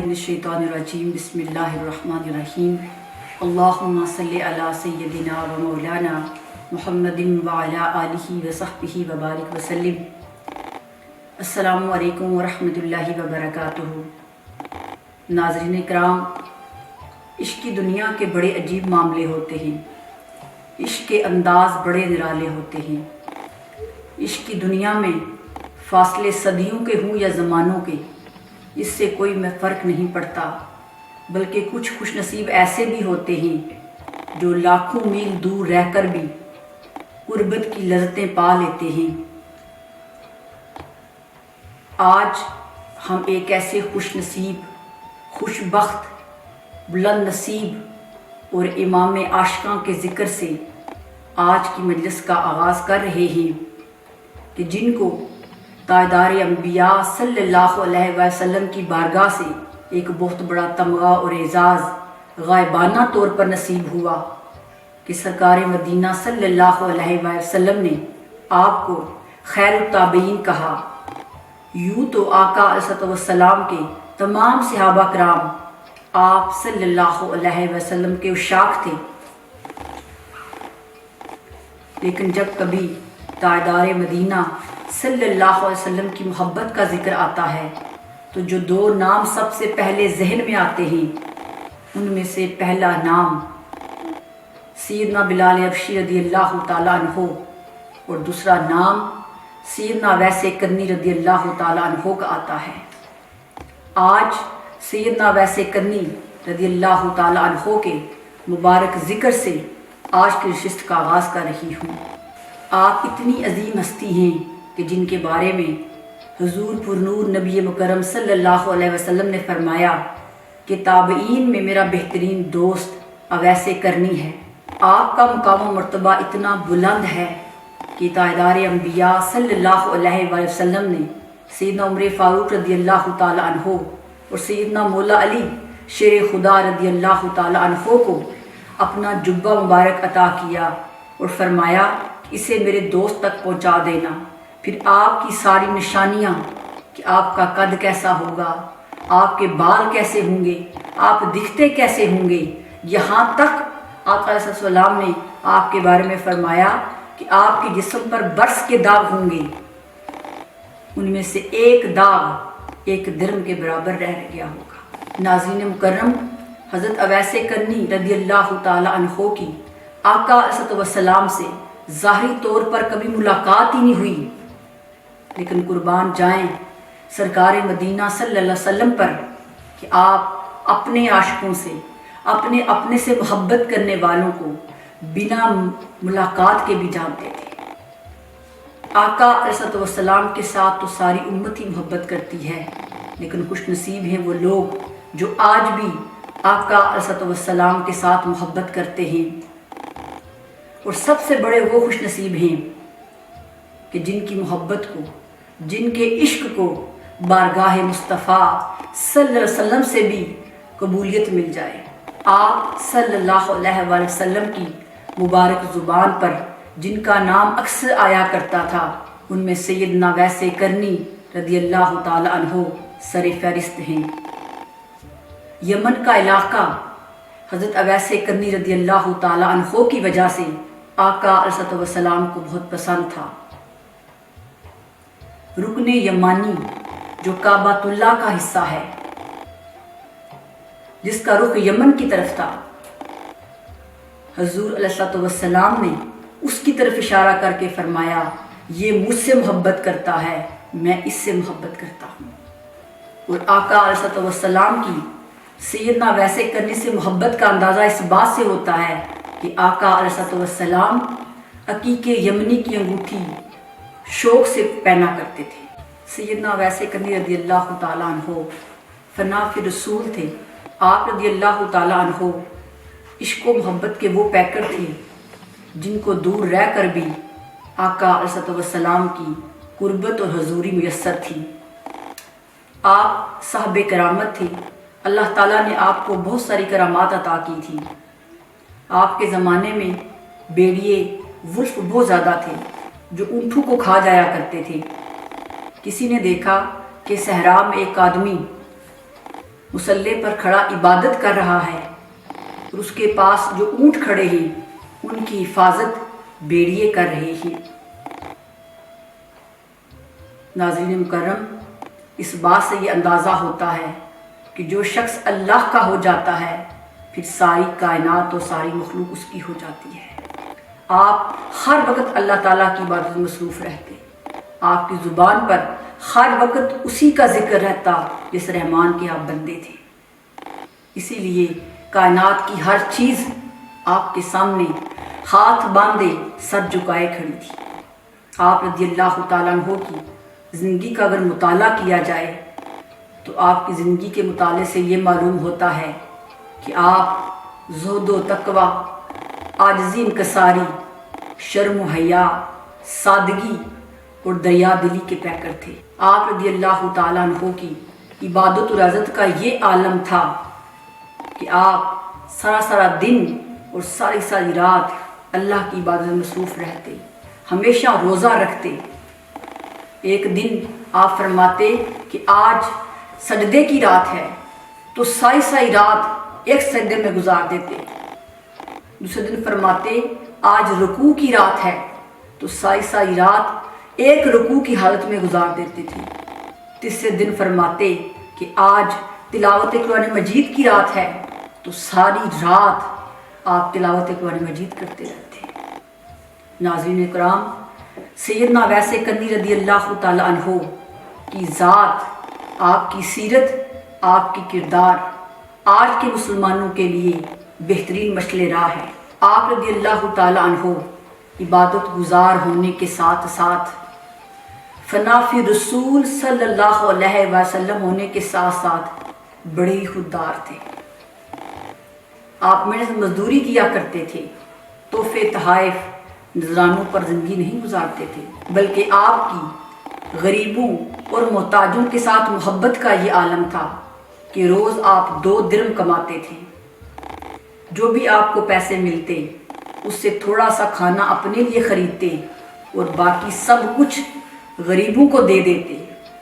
मिनश्शैतानिर्रजीम बिस्मिल्लाहिर्रहमानिर्रहीम अल्लाहुम्मा सल्लि अला सय्यदिना व मौलाना मुहम्मदिन व अला आलिहि व सहबिहि व बारिक व सल्लिम। अस्सलामु अलैकुम व रहमतुल्लाहि व बरकातुहू। नाज़रीन इकराम, इश्क की दुनिया के बड़े अजीब मामले होते हैं। इश्क के अंदाज़ बड़े निराले होते हैं। इश्क की दुनिया में फासले सदियों के हों या ज़मानों के, इससे कोई में फ़र्क नहीं पड़ता। बल्कि कुछ खुशनसीब ऐसे भी होते हैं जो लाखों मील दूर रहकर भी गुर्बत की लज़्ज़तें पा लेते हैं। आज हम एक ऐसे खुशनसीब, खुशबख्त, बुलंद नसीब और इमाम आशिकां के ज़िक्र से आज की मजलिस का आगाज़ कर रहे हैं कि जिनको ताजदार अंबिया सल्लल्लाहु अलैहि वसल्लम की बारगाह से एक बहुत बड़ा तमगा और एजाज़ गायबाना तौर पर नसीब हुआ कि सरकार मदीना सल्लल्लाहु अलैहि वसल्लम ने आपको खैरुत ताबईन कहा। यूँ तो आका अलैहिस्सलाम के तमाम सहाबा कराम आप सल्लल्लाहु अलैहि वसल्लम के उशाक थे, लेकिन जब कभी ताजदार मदीना सल्लल्लाहु अलैहि वसल्लम की मोहब्बत का जिक्र आता है तो जो दो नाम सबसे पहले जहन में आते हैं, उनमें से पहला नाम सैयदना बिलाल हबशी रज़ियल्लाहु ताला अन्हु और दूसरा नाम सैयदना वैसे करनी रज़ियल्लाहु ताला अन्हु का आता है। आज सैयदना वैसे करनी रज़ियल्लाहु ताला अन्हु के मुबारक ज़िक्र से आज की नशिस्त का आगाज़ कर रही हूँ। आप इतनी अजीम हस्ती हैं कि जिनके बारे में हुजूर पुरनूर नबी मुकर्रम सल्लल्लाहु अलैहि वसल्लम ने फरमाया कि ताबईन में मेरा बेहतरीन दोस्त अवैसे करनी है। आपका मुकाम मर्तबा इतना बुलंद है कि ताजदार अंबिया सल्लल्लाहु अलैहि वसल्लम ने सैयदना उमर फारूक रज़ियल्लाहु ताला अन्हु और सैयदना मौला अली शेर खुदा रज़ियल्लाहु ताला अन्हु को अपना जुब्बा मुबारक अता किया और फरमाया इसे मेरे दोस्त तक पहुंचा देना। फिर आपकी सारी निशानियां कि आपका कद कैसा होगा, आपके बाल कैसे होंगे, आप दिखते कैसे होंगे, यहाँ तक आका अलैहिस्सलाम ने आपके बारे में फरमाया कि आपके जिस्म पर बर्स के दाग होंगे, उनमें से एक दाग एक दिरहम के बराबर रह गया होगा। नाज़रीन मुकर्रम, हज़रत अवैसे करनी रज़ियल्लाहु ताला अन्हु की आका अलैहिस्सलाम से ज़ाहिरी तौर पर कभी मुलाकात ही नहीं हुई, लेकिन कुर्बान जाएं सरकार मदीना सल्लल्लाहु अलैहि वसल्लम पर कि आप अपने आशिकों से, अपने से मोहब्बत करने वालों को बिना मुलाकात के भी जानते थे। आका अलैहिस्सलाम के साथ तो सारी उम्मत ही मोहब्बत करती है, लेकिन खुशनसीब हैं वो लोग जो आज भी आका अलैहिस्सलाम के साथ मोहब्बत करते हैं। और सबसे बड़े वो खुशनसीब हैं कि जिनकी मोहब्बत को, जिनके इश्क को बारगाह मुस्तफ़ा सल्लल्लाहु अलैहि वसल्लम से भी कबूलियत मिल जाए। आप सल्लल्लाहु अलैहि वसल्लम की मुबारक ज़ुबान पर जिनका नाम अक्सर आया करता था, उनमें सैयदना वैसे करनी रज़ियल्लाहु ताला अन्हु सर फहरिस्त हैं। यमन का इलाका हज़रत अवैसे करनी रज़ियल्लाहु ताला अन्हु की वजह से आका अलैहिस्सलाम को बहुत पसंद था। रुकने यमानी जो काबातुल्लाह का हिस्सा है, जिसका रुख यमन की तरफ था, हुजूर अलैहिस्सलाम ने उसकी तरफ इशारा करके फरमाया ये मुझसे मोहब्बत करता है, मैं इससे मोहब्बत करता हूँ। और आका अलैहिस्सलाम की सैयदना वैसे करने से मोहब्बत का अंदाज़ा इस बात से होता है कि आका अलैहिस्सलाम अकीके यमनी की अंगूठी शौक से पहना करते थे। सैयदना वैसे करनी रज़ियल्लाहु ताला अन्हु फनाफि रसूल थे। आप रज़ियल्लाहु ताला अन्हु इश्क व मोहब्बत के वो पैकर थे जिनको दूर रह कर भी आका अलैहिस्सलाम की कुर्बत और हजूरी मुयस्सर थी। आप साहब करामत थे। अल्लाह ताला ने आपको बहुत सारी करामात अता की थी। आपके ज़माने में भेड़िए वुल्फ बहुत ज़्यादा थे जो ऊँटों को खा जाया करते थे। किसी ने देखा कि सहरा में एक आदमी मुसल्ले पर खड़ा इबादत कर रहा है और उसके पास जो ऊँट खड़े हैं उनकी हिफाजत बेड़िए कर रहे हैं। नाज़रीन मुकर्रम, इस बात से ये अंदाज़ा होता है कि जो शख्स अल्लाह का हो जाता है फिर सारी कायनात और सारी मखलूक उसकी हो जाती है। आप हर वक्त अल्लाह ताला की इबादत में मसरूफ़ रहते, आपकी ज़ुबान पर हर वक्त उसी का जिक्र रहता जिस रहमान के आप बंदे थे। इसीलिए कायनात की हर चीज़ आपके सामने हाथ बांधे सर झुकाए खड़ी थी। आप रज़ियल्लाहु ताला अन्हु की ज़िंदगी का अगर मुताला किया जाए तो आपकी ज़िंदगी के मुताले से ये मालूम होता है कि आप ज़ुहद व तक़वा, आजिज़ी इंकसारी, शर्म व हया, सादगी और दरिया दिली के पैकर थे। आप रज़ियल्लाहु ताला अन्हु की इबादत और इज़्ज़त का ये आलम था कि आप सारा सारा दिन और सारी सारी रात अल्लाह की इबादत में मसरूफ़ रहते, हमेशा रोज़ा रखते। एक दिन आप फरमाते कि आज सजदे की रात है तो सारी सारी रात एक सजदे में गुजार देते। दूसरे दिन फरमाते आज रुकू की रात है तो सारी सारी रात एक रुकू की हालत में गुजार देते थे। तीसरे दिन फरमाते कि आज तिलावत कुरान मजीद की रात है तो सारी रात आप तिलावत कुरान मजीद करते रहते। नाज़रीन कराम, सैयदना वैसे करनी रज़ियल्लाहु ताला अन्हु की ज़ात, आपकी सीरत, आपकी किरदार आज के मुसलमानों के लिए बेहतरीन मशले राह है। आप रज़ियल्लाहु ताला अन्हु इबादत गुजार होने के साथ साथ फनाफी रसूल सल्लल्लाहु अलैहि वसल्लम होने के साथ साथ बड़े ही खुददार थे। आप मेहनत मजदूरी किया करते थे, तोहफे तहाइफ नजरानों पर ज़िंदगी नहीं गुजारते थे, बल्कि आपकी गरीबों और मोहताजों के साथ मोहब्बत का ये आलम था कि रोज़ आप 2 दिरहम कमाते थे। जो भी आपको पैसे मिलते उससे थोड़ा सा खाना अपने लिए ख़रीदते और बाकी सब कुछ गरीबों को दे देते,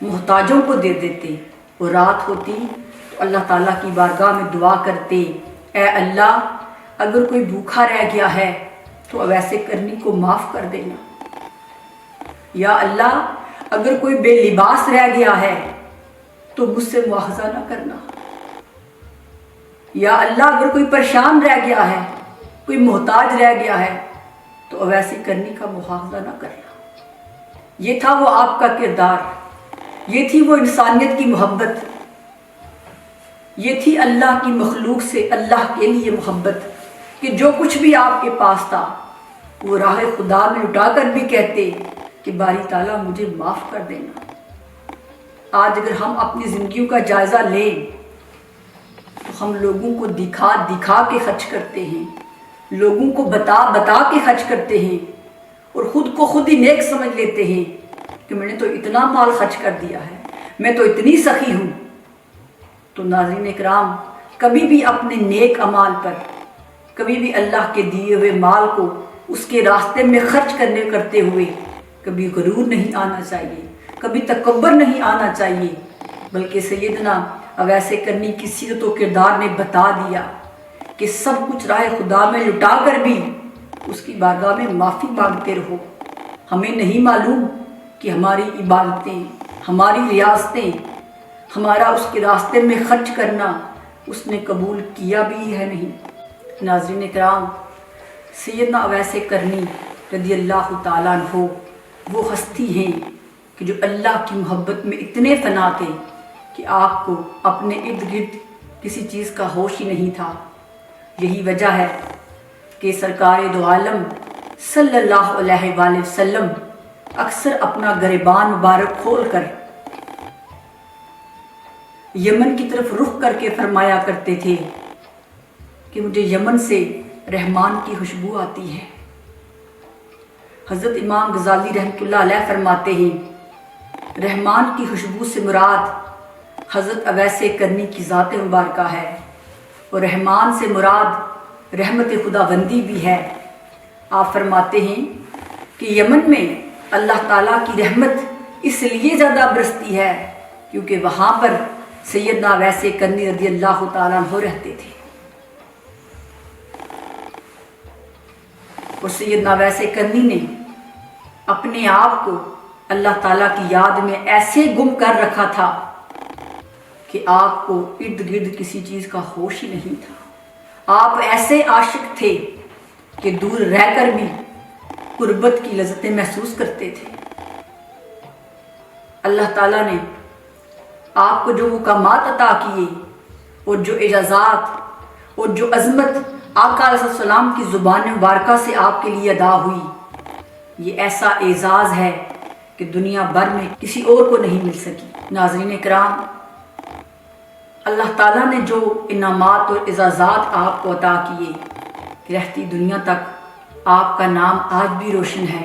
मोहताजों को दे देते। और रात होती तो अल्लाह ताला की बारगाह में दुआ करते, ए अल्लाह, अगर कोई भूखा रह गया है तो वैसे करनी को माफ़ कर देना। या अल्लाह, अगर कोई बेलिबास रह गया है तो मुझसे मुआवजा ना करना। या अल्लाह, अगर कोई परेशान रह गया है, कोई मोहताज रह गया है तो वैसे करनी का मुआवजा ना करना। ये था वो आपका किरदार, ये थी वो इंसानियत की मोहब्बत, ये थी अल्लाह की मखलूक से अल्लाह के लिए मोहब्बत कि जो कुछ भी आपके पास था वो राह खुदा में उठाकर भी कहते कि बारी ताला मुझे माफ़ कर देना। आज अगर हम अपनी ज़िंदगी का जायज़ा लें तो हम लोगों को दिखा दिखा के खर्च करते हैं, लोगों को बता बता के खर्च करते हैं और ख़ुद को खुद ही नेक समझ लेते हैं कि मैंने तो इतना माल खर्च कर दिया है, मैं तो इतनी सखी हूँ। तो नाज़रीन इकराम, कभी भी अपने नेक अमाल पर, कभी भी अल्लाह के दिए हुए माल को उसके रास्ते में खर्च करते हुए कभी गुरूर नहीं आना चाहिए, कभी तकब्बर नहीं आना चाहिए। बल्कि सैयदना अवैसे करनी की सीरत व किरदार ने बता दिया कि सब कुछ राह खुदा में लुटा कर भी उसकी बारगाह में माफ़ी मांगते रहो। हमें नहीं मालूम कि हमारी इबादतें, हमारी रियासतें, हमारा उसके रास्ते में खर्च करना उसने कबूल किया भी है नहीं। नाज़रीन इकराम, सैयदना अवैसे करनी रज़ियल्लाहु ताला अन्हु वो हस्ती हैं कि जो अल्लाह की मोहब्बत में इतने फना थे कि आपको अपने इर्द गिर्द किसी चीज़ का होश ही नहीं था। यही वजह है कि सरकार दो आलम सल्लल्लाहु अलैहि वसल्लम अक्सर अपना गिरबान मुबारक खोल कर यमन की तरफ रुख करके फरमाया करते थे कि मुझे यमन से रहमान की खुशबू आती है। हज़रत इमाम गज़ाली रहमतुल्लाह अलैह फरमाते हैं, रहमान की खुशबू से मुराद हज़रत अवैसे करनी की ज़ात मुबारका है और रहमान से मुराद रहमत खुदाबंदी भी है। आप फरमाते हैं कि यमन में अल्लाह ताला की रहमत इसलिए ज़्यादा बरसती है क्योंकि वहाँ पर سیدنا اویس کرنی رضی اللہ تعالیٰ عنہ رہتے تھے، اور سیدنا اویس کرنی نے اپنے آپ کو اللہ تعالیٰ کی یاد میں ایسے گم کر رکھا تھا کہ آپ کو ارد گرد کسی چیز کا ہوش ہی نہیں تھا۔ آپ ایسے عاشق تھے کہ دور رہ کر بھی قربت کی لذتیں محسوس کرتے تھے۔ اللہ تعالیٰ نے آپ کو جو مقامات عطا کیے اور جو اعجازات اور جو عظمت آقا علیہ السلام کی زبان مبارکہ سے آپ کے لیے ادا ہوئی، یہ ایسا اعزاز ہے کہ دنیا بھر میں کسی اور کو نہیں مل سکی۔ ناظرین کرام، اللہ تعالیٰ نے جو انعامات اور اعزازات آپ کو عطا کیے کہ رہتی دنیا تک آپ کا نام آج بھی روشن ہے،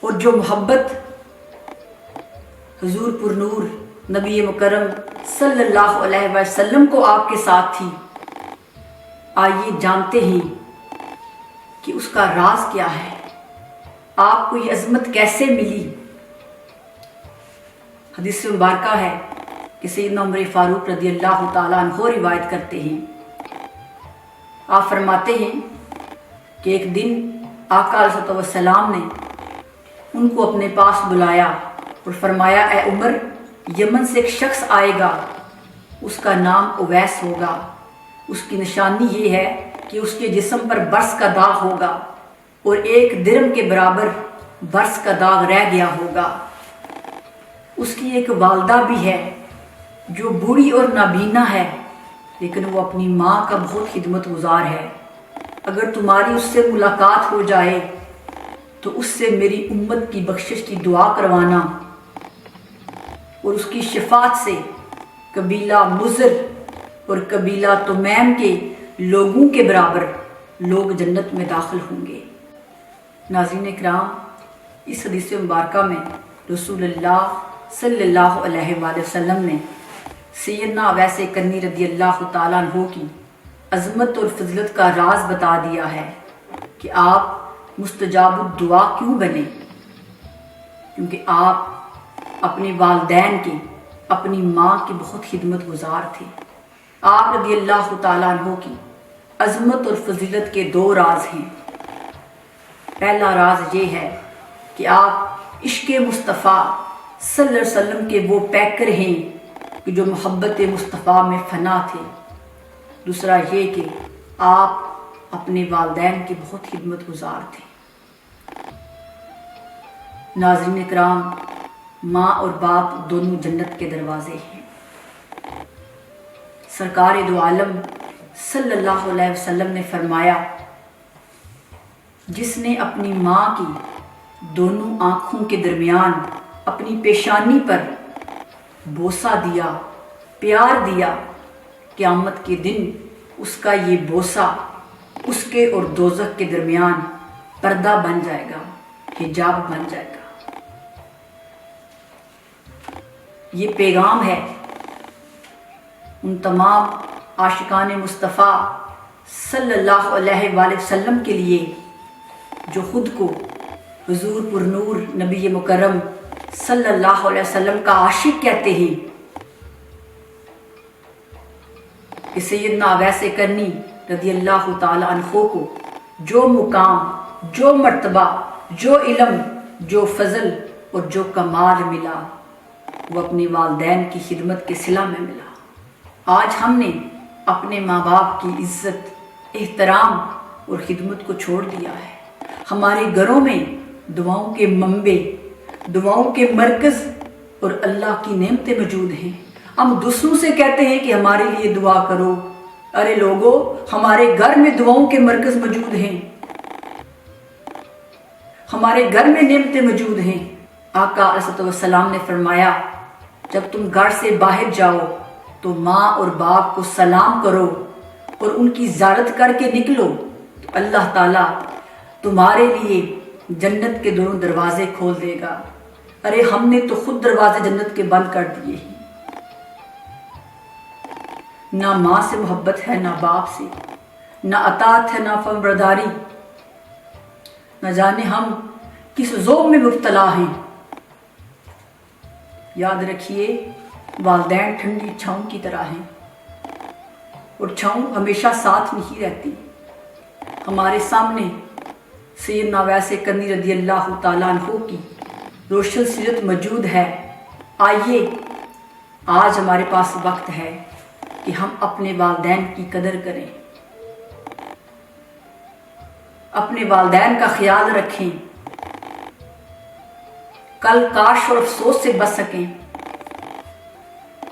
اور جو محبت حضور پر نور نبی مکرم صلی اللہ علیہ وسلم کو آپ کے ساتھ تھی، آئیے جانتے ہیں کہ اس کا راز کیا ہے، آپ کو یہ عظمت کیسے ملی۔ حدیث مبارکہ ہے کہ سیدنا عمر فاروق رضی اللہ تعالیٰ عنہ روایت کرتے ہیں، آپ فرماتے ہیں کہ ایک دن آقا علیہ السلام نے ان کو اپنے پاس بلایا اور فرمایا، اے عمر، یمن سے ایک شخص آئے گا، اس کا نام اویس ہوگا، اس کی نشانی یہ ہے کہ اس کے جسم پر برس کا داغ ہوگا اور 1 درم کے برابر برس کا داغ رہ گیا ہوگا۔ اس کی ایک والدہ بھی ہے جو بوڑھی اور نابینا ہے، لیکن وہ اپنی ماں کا بہت خدمت گزار ہے۔ اگر تمہاری اس سے ملاقات ہو جائے تو اس سے میری امت کی بخشش کی دعا کروانا، اور اس کی شفاعت سے قبیلہ مضر اور قبیلہ تمیم کے لوگوں کے برابر لوگ جنت میں داخل ہوں گے۔ ناظرین کرام، اس حدیث مبارکہ میں رسول اللہ صلی اللہ علیہ وآلہ وسلم نے سیدنا اویس کرنی رضی اللہ تعالیٰ عنہ کی عظمت اور فضلت کا راز بتا دیا ہے کہ آپ مستجاب الدعا کیوں بنے، کیونکہ آپ اپنے والدین کی، اپنی ماں کی بہت خدمت گزار تھے۔ آپ رضی اللہ تعالیٰ عنہ کی عظمت اور فضیلت کے 2 راز ہیں۔ پہلا راز یہ ہے کہ آپ عشق مصطفیٰ صلی اللہ علیہ وسلم کے وہ پیکر ہیں کہ جو محبت مصطفیٰ میں فنا تھے۔ دوسرا یہ کہ آپ اپنے والدین کی بہت خدمت گزار تھے۔ ناظرین کرام، ماں اور باپ دونوں جنت کے دروازے ہیں۔ سرکار دو عالم صلی اللہ علیہ وسلم نے فرمایا، جس نے اپنی ماں کی دونوں آنکھوں کے درمیان اپنی پیشانی پر بوسہ دیا، پیار دیا، قیامت کے دن اس کا یہ بوسہ اس کے اور دوزخ کے درمیان پردہ بن جائے گا، حجاب بن جائے گا۔ یہ پیغام ہے ان تمام عاشقان مصطفیٰ صلی اللہ علیہ وآلہ وسلم کے لیے جو خود کو حضور پر نور نبی مکرم صلی اللہ علیہ وسلم کا عاشق کہتے ہیں، کہ سیدنا اویس کرنی رضی اللہ تعالی عنہ کو جو مقام، جو مرتبہ، جو علم، جو فضل اور جو کمال ملا، وہ اپنے والدین کی خدمت کے صلہ میں ملا۔ آج ہم نے اپنے ماں باپ کی عزت، احترام اور خدمت کو چھوڑ دیا ہے۔ ہمارے گھروں میں دعاؤں کے منبع، دعاؤں کے مرکز اور اللہ کی نعمتیں موجود ہیں۔ ہم دوسروں سے کہتے ہیں کہ ہمارے لیے دعا کرو۔ ارے لوگو، ہمارے گھر میں دعاؤں کے مرکز موجود ہیں، ہمارے گھر میں نعمتیں موجود ہیں۔ آقا علیہ السلام نے فرمایا، جب تم گھر سے باہر جاؤ تو ماں اور باپ کو سلام کرو اور ان کی زیارت کر کے نکلو، تو اللہ تعالیٰ تمہارے لیے جنت کے دونوں دروازے کھول دے گا۔ ارے ہم نے تو خود دروازے جنت کے بند کر دیے ہیں۔ نہ ماں سے محبت ہے، نہ باپ سے، نہ اطاعت ہے، نہ فرمانبرداری۔ نہ جانے ہم کس ذوق میں مبتلا ہیں۔ یاد رکھیے، والدین ٹھنڈی چھاؤں کی طرح ہیں اور چھاؤں ہمیشہ ساتھ نہیں رہتی۔ ہمارے سامنے سیدنا اویس قرنی رضی اللہ تعالیٰ عنہ کی روشن سیرت موجود ہے۔ آئیے آج ہمارے پاس وقت ہے کہ ہم اپنے والدین کی قدر کریں، اپنے والدین کا خیال رکھیں، کل کاش اور افسوس سے بچ سکیں۔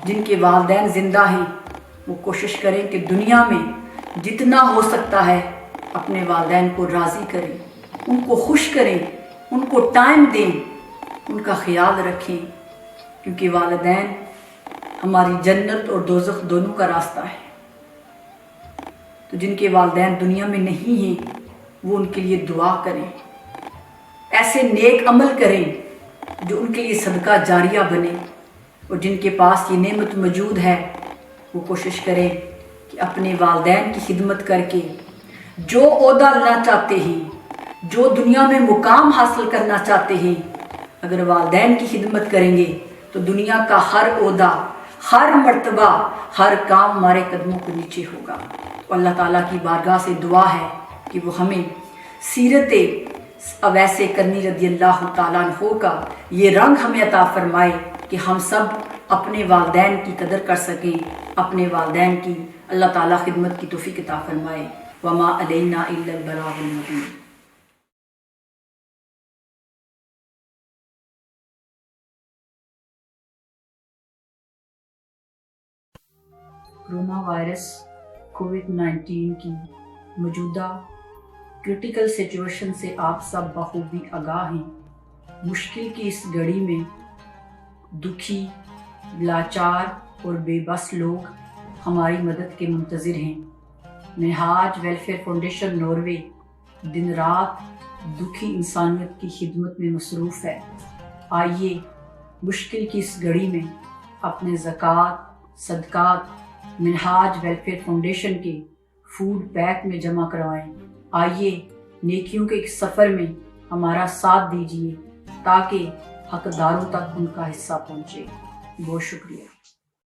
جن کے والدین زندہ ہیں وہ کوشش کریں کہ دنیا میں جتنا ہو سکتا ہے اپنے والدین کو راضی کریں، ان کو خوش کریں، ان کو ٹائم دیں، ان کا خیال رکھیں، کیونکہ والدین ہماری جنت اور دوزخ دونوں کا راستہ ہے۔ تو جن کے والدین دنیا میں نہیں ہیں وہ ان کے لیے دعا کریں، ایسے نیک عمل کریں جو ان کے لیے صدقہ جاریہ بنے، اور جن کے پاس یہ نعمت موجود ہے وہ کوشش کریں کہ اپنے والدین کی خدمت کر کے جو عہدہ لینا چاہتے ہیں، جو دنیا میں مقام حاصل کرنا چاہتے ہیں، اگر والدین کی خدمت کریں گے تو دنیا کا ہر عہدہ، ہر مرتبہ، ہر کام ہمارے قدموں کے نیچے ہوگا۔ اللہ تعالیٰ کی بارگاہ سے دعا ہے کہ وہ ہمیں سیرت اویس قرنی رضی اللہ تعالیٰ عنہ کا یہ رنگ ہمیں عطا فرمائے کہ ہم سب اپنے والدین کی قدر کر سکیں، اپنے والدین کی اللہ تعالیٰ خدمت کی توفیق عطا فرمائے۔ وما علینا الا البلاغ المبین۔ کرونا وائرس کووڈ-19 کی موجودہ کرٹیکل سچویشن سے آپ سب بخوبی آگاہ ہیں۔ مشکل کی اس گھڑی میں دکھی، لاچار اور بے بس لوگ ہماری مدد کے منتظر ہیں۔ منہاج ویلفیئر فاؤنڈیشن ناروے دن رات دکھی انسانیت کی خدمت میں مصروف ہے۔ آئیے مشکل کی اس گھڑی میں اپنے زکوٰۃ، صدقات منہاج ویلفیئر فاؤنڈیشن کے فوڈ بینک میں جمع کروائیں۔ آئیے نیکیوں کے ایک سفر میں ہمارا ساتھ دیجیے تاکہ حقداروں تک ان کا حصہ پہنچے۔ بہت شکریہ۔